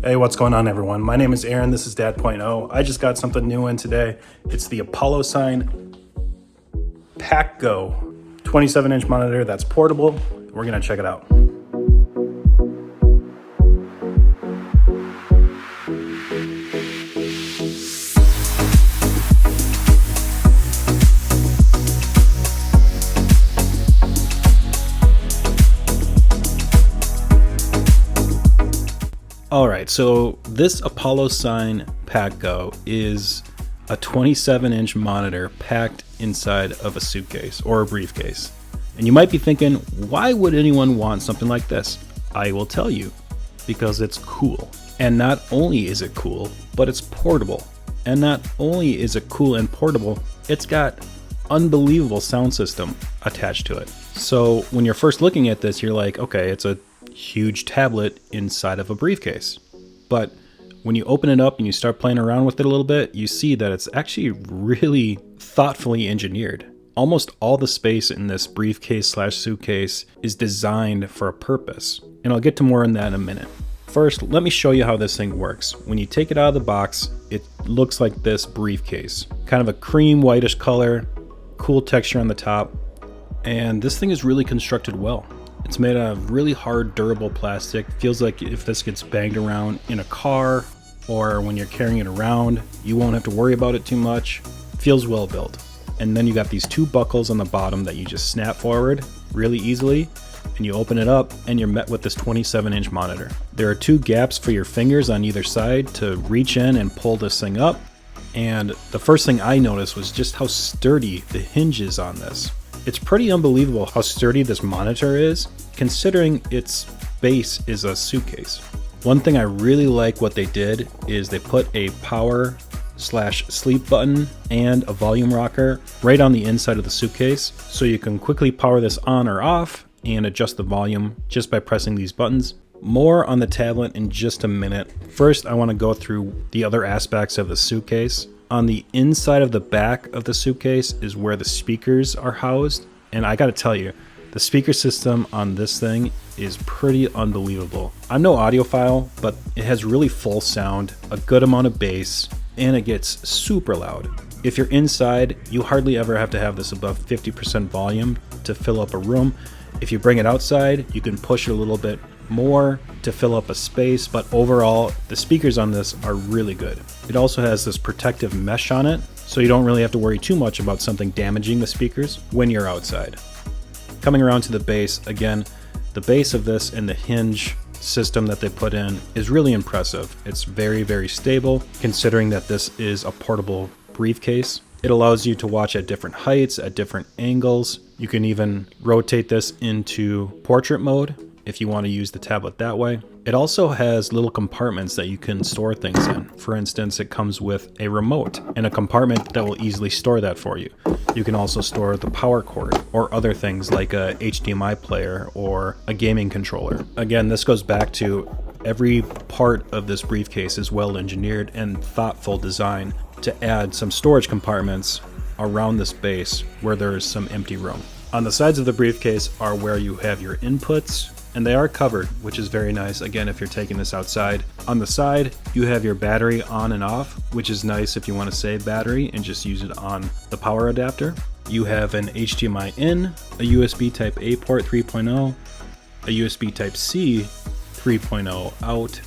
Hey, what's going on, everyone? My name is Aaron. This is Dad.0. I just got something new in today. It's the Apolosign PackGo 27-inch monitor that's portable. We're going to check it out. Alright, so this Apolosign PackGo is a 27-inch monitor packed inside of a suitcase or a briefcase. And you might be thinking, why would anyone want something like this? I will tell you, because it's cool. And not only is it cool, but it's portable. And not only is it cool and portable, it's got unbelievable sound system attached to it. So when you're first looking at this, you're like, okay, it's a huge tablet inside of a briefcase. But when you open it up and you start playing around with it a little bit, you see that it's actually really thoughtfully engineered. Almost all the space in this briefcase / suitcase is designed for a purpose. And I'll get to more on that in a minute. First, let me show you how this thing works. When you take it out of the box, it looks like this briefcase. Kind of a cream whitish color, cool texture on the top. And this thing is really constructed well. It's made out of really hard, durable plastic. Feels like if this gets banged around in a car or when you're carrying it around, you won't have to worry about it too much. Feels well built. And then you got these two buckles on the bottom that you just snap forward really easily, and you open it up and you're met with this 27-inch monitor. There are two gaps for your fingers on either side to reach in and pull this thing up. And the first thing I noticed was just how sturdy the hinges on this. It's pretty unbelievable how sturdy this monitor is, considering its base is a suitcase. One thing I really like what they did is they put a power / sleep button and a volume rocker right on the inside of the suitcase, so you can quickly power this on or off and adjust the volume just by pressing these buttons. More on the tablet in just a minute. First, I want to go through the other aspects of the suitcase. On the inside of the back of the suitcase is where the speakers are housed. And I gotta tell you, the speaker system on this thing is pretty unbelievable. I'm no audiophile, but it has really full sound, a good amount of bass, and it gets super loud. If you're inside, you hardly ever have to have this above 50% volume to fill up a room. If you bring it outside, you can push it a little bit more to fill up a space, but overall the speakers on this are really good. It also has this protective mesh on it, so you don't really have to worry too much about something damaging the speakers when you're outside. Coming around to the base, again, the base of this and the hinge system that they put in is really impressive. It's very, very stable considering that this is a portable briefcase. It allows you to watch at different heights, at different angles. You can even rotate this into portrait mode if you want to use the tablet that way. It also has little compartments that you can store things in. For instance, it comes with a remote and a compartment that will easily store that for you. You can also store the power cord or other things like a HDMI player or a gaming controller. Again, this goes back to every part of this briefcase is well engineered and thoughtful design to add some storage compartments around this base where there is some empty room. On the sides of the briefcase are where you have your inputs, and they are covered, which is very nice, again, if you're taking this outside. On the side, you have your battery on and off, which is nice if you want to save battery and just use it on the power adapter. You have an HDMI in, a USB Type A port 3.0, a USB Type C 3.0 out,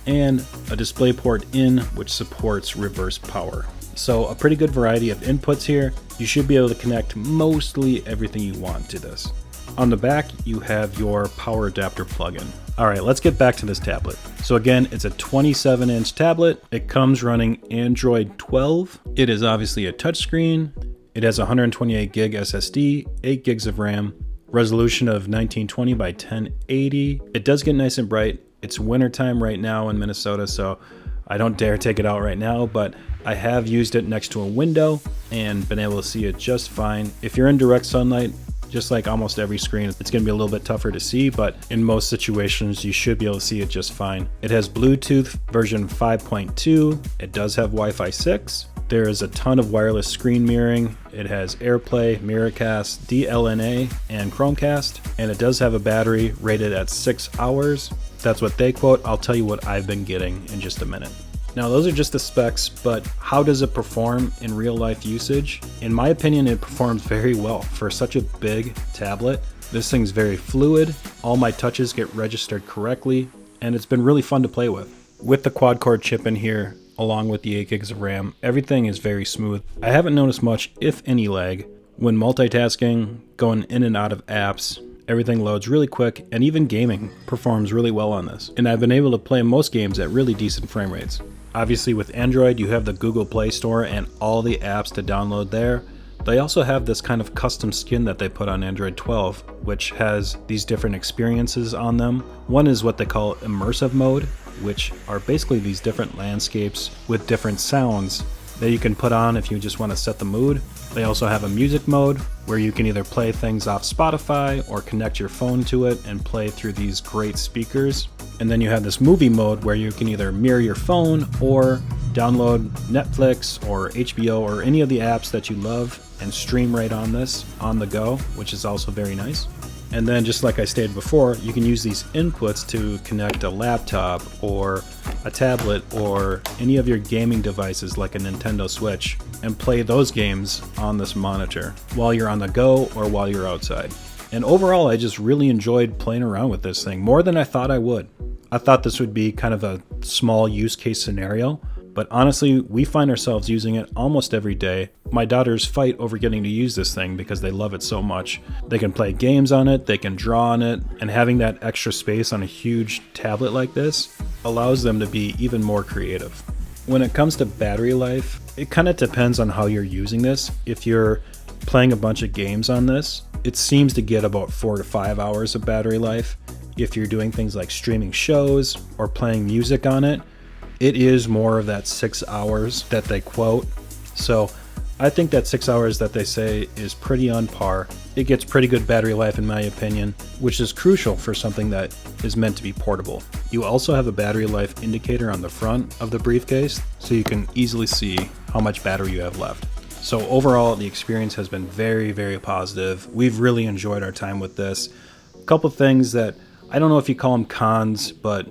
and a DisplayPort in, which supports reverse power. So a pretty good variety of inputs here. You should be able to connect mostly everything you want to this. On the back, you have your power adapter plug-in. All right, let's get back to this tablet. So again, it's a 27-inch tablet. It comes running Android 12. It is obviously a touchscreen. It has 128 gig SSD, 8 gigs of RAM, resolution of 1920 by 1080. It does get nice and bright. It's wintertime right now in Minnesota, so I don't dare take it out right now, but I have used it next to a window and been able to see it just fine. If you're in direct sunlight, just like almost every screen, it's going to be a little bit tougher to see, but in most situations you should be able to see it just fine. It has Bluetooth version 5.2. It does have Wi-Fi 6. There is a ton of wireless screen mirroring. It has AirPlay, Miracast, DLNA, and Chromecast, and it does have a battery rated at 6 hours. That's what they quote. I'll tell you what I've been getting in just a minute. Now, those are just the specs, but how does it perform in real life usage? In my opinion, it performs very well for such a big tablet. This thing's very fluid. All my touches get registered correctly, and it's been really fun to play with. With the quad core chip in here, along with the 8 gigs of RAM, everything is very smooth. I haven't noticed much, if any, lag. When multitasking, going in and out of apps, everything loads really quick, and even gaming performs really well on this. And I've been able to play most games at really decent frame rates. Obviously with Android, you have the Google Play Store and all the apps to download there. They also have this kind of custom skin that they put on Android 12, which has these different experiences on them. One is what they call immersive mode, which are basically these different landscapes with different sounds that you can put on if you just want to set the mood. They also have a music mode where you can either play things off Spotify or connect your phone to it and play through these great speakers. And then you have this movie mode where you can either mirror your phone or download Netflix or HBO or any of the apps that you love and stream right on this on the go, which is also very nice. And then, just like I stated before, you can use these inputs to connect a laptop or a tablet or any of your gaming devices like a Nintendo Switch and play those games on this monitor while you're on the go or while you're outside. And overall, I just really enjoyed playing around with this thing more than I thought I would. I thought this would be kind of a small use case scenario, but honestly, we find ourselves using it almost every day. My daughters fight over getting to use this thing because they love it so much. They can play games on it, they can draw on it, and having that extra space on a huge tablet like this allows them to be even more creative. When it comes to battery life, it kind of depends on how you're using this. If you're playing a bunch of games on this, it seems to get about 4 to 5 hours of battery life. If you're doing things like streaming shows or playing music on it, it is more of that 6 hours that they quote. So I think that 6 hours that they say is pretty on par. It gets pretty good battery life in my opinion, which is crucial for something that is meant to be portable. You also have a battery life indicator on the front of the briefcase, so you can easily see how much battery you have left. So overall, the experience has been very, very positive. We've really enjoyed our time with this. A couple things that, I don't know if you call them cons, but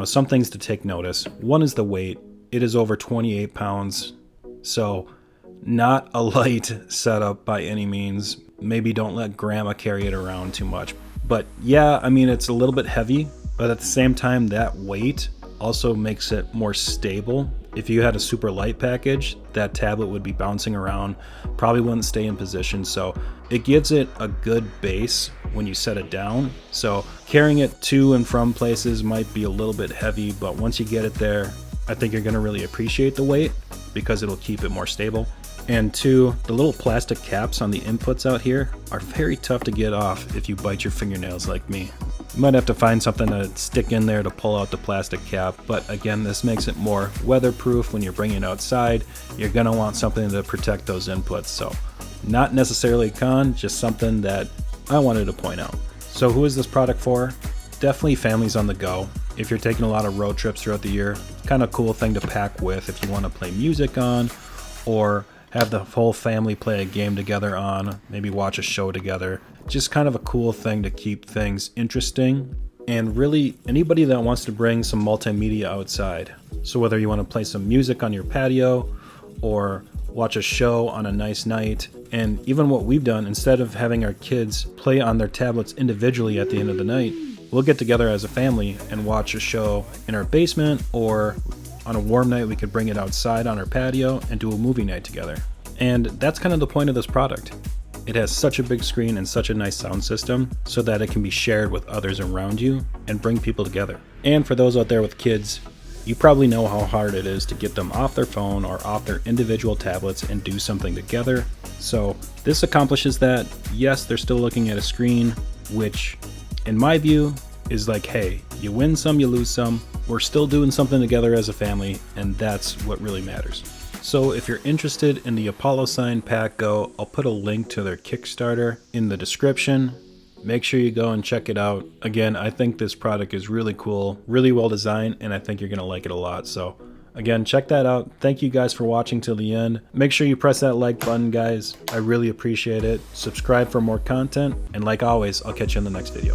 some things to take notice. One is the weight. It is over 28 pounds, so not a light setup by any means. Maybe don't let grandma carry it around too much. But yeah, it's a little bit heavy, but at the same time, that weight also makes it more stable. If you had a super light package, that tablet would be bouncing around, probably wouldn't stay in position. So it gives it a good base when you set it down. So carrying it to and from places might be a little bit heavy, but once you get it there, I think you're gonna really appreciate the weight because it'll keep it more stable. And two, the little plastic caps on the inputs out here are very tough to get off if you bite your fingernails like me. You might have to find something to stick in there to pull out the plastic cap, but again, this makes it more weatherproof when you're bringing it outside. You're gonna want something to protect those inputs, so not necessarily a con, just something that I wanted to point out. So who is this product for? Definitely families on the go. If you're taking a lot of road trips throughout the year, kind of cool thing to pack with if you want to play music on or have the whole family play a game together on, maybe watch a show together. Just kind of a cool thing to keep things interesting. And really, anybody that wants to bring some multimedia outside. So whether you want to play some music on your patio or watch a show on a nice night, and even what we've done, instead of having our kids play on their tablets individually at the end of the night, we'll get together as a family and watch a show in our basement, or on a warm night we could bring it outside on our patio and do a movie night together. And that's kind of the point of this product. It has such a big screen and such a nice sound system so that it can be shared with others around you and bring people together. And for those out there with kids, you probably know how hard it is to get them off their phone or off their individual tablets and do something together. So this accomplishes that. Yes, they're still looking at a screen, which in my view is like, hey, you win some, you lose some. We're still doing something together as a family, and that's what really matters. So if you're interested in the Apolosign PackGo, I'll put a link to their Kickstarter in the description. Make sure you go and check it out. Again, I think this product is really cool, really well designed, and I think you're going to like it a lot. So again, check that out. Thank you guys for watching till the end. Make sure you press that like button, guys. I really appreciate it. Subscribe for more content, and like always, I'll catch you in the next video.